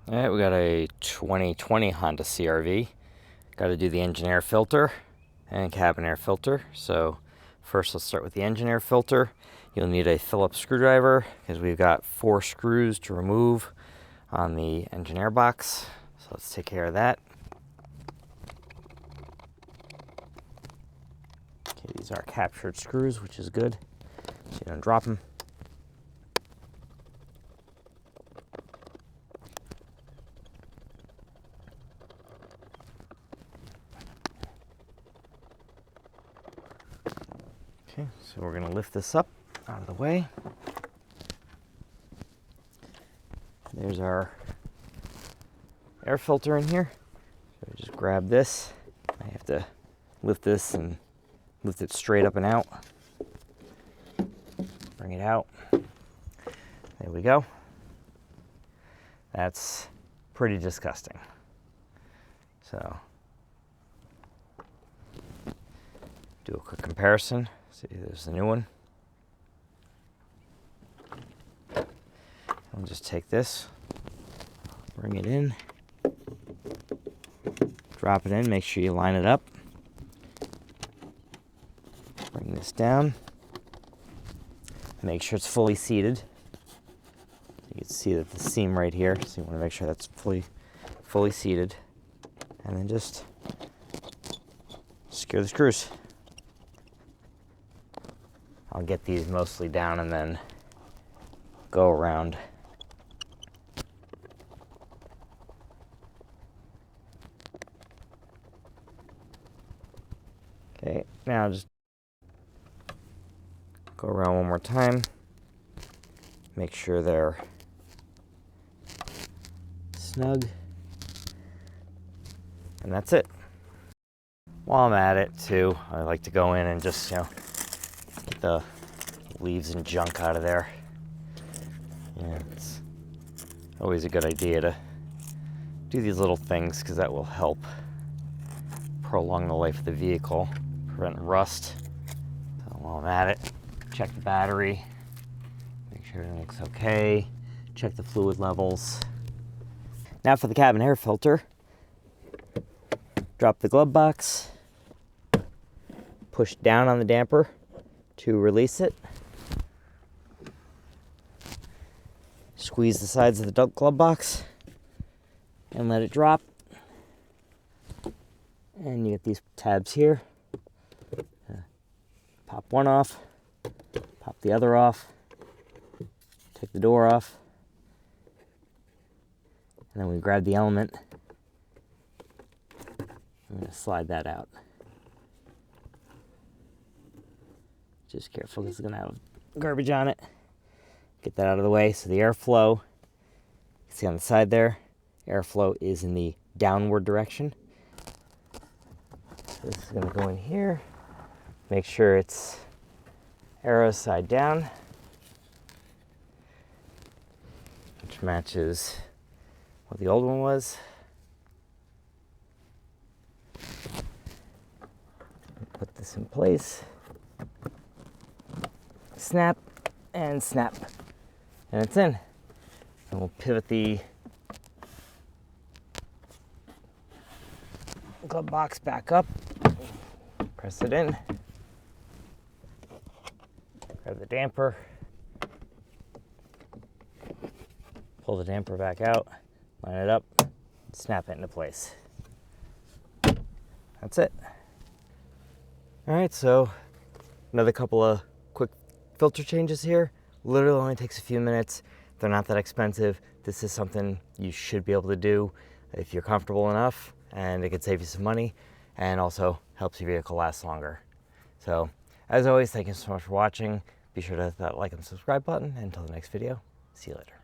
All right, we got a 2020 Honda CRV. Got to do the engine air filter and cabin air filter. So first let's start with the engine air filter. You'll need a Phillips screwdriver because we've got 4 screws to remove on the engine air box. So let's take care of that. Okay, these are captured screws, which is good, so you don't drop them. Okay, so we're going to lift this up out of the way. There's our air filter in here. So just grab this. I have to lift this and lift it straight up and out. Bring it out. There we go. That's pretty disgusting. So, do a quick comparison. See, there's the new one. I'll just take this, bring it in, drop it in, make sure you line it up. Bring this down, make sure it's fully seated. You can see that the seam right here, so you want to make sure that's fully seated. And then just secure the screws. I'll get these mostly down and then go around. Okay, now just go around one more time. Make sure they're snug. And that's it. While I'm at it too, I like to go in and just, get the leaves and junk out of there. Yeah, it's always a good idea to do these little things because that will help prolong the life of the vehicle, prevent rust. So while I'm at it, check the battery, make sure everything looks okay, check the fluid levels. Now for the cabin air filter, drop the glove box, push down on the damper to release it. Squeeze the sides of the glove box and let it drop. And you get these tabs here. Pop one off, pop the other off, take the door off, and then we grab the element. I'm going to slide that out. Just careful, this is going to have garbage on it. Get that out of the way. So the airflow, you can see on the side there, airflow is in the downward direction. So this is going to go in here. Make sure it's arrow side down, which matches what the old one was. Put this in place. Snap and snap. And it's in. And we'll pivot the glove box back up. Press it in. Grab the damper. Pull the damper back out. Line it up. Snap it into place. That's it. All right, so another couple of quick filter changes here. Literally only takes a few minutes. They're not that expensive. This is something you should be able to do if you're comfortable enough, and it could save you some money and also helps your vehicle last longer. So as always, thank you so much for watching. Be sure to hit that like and subscribe button. Until the next video, see you later.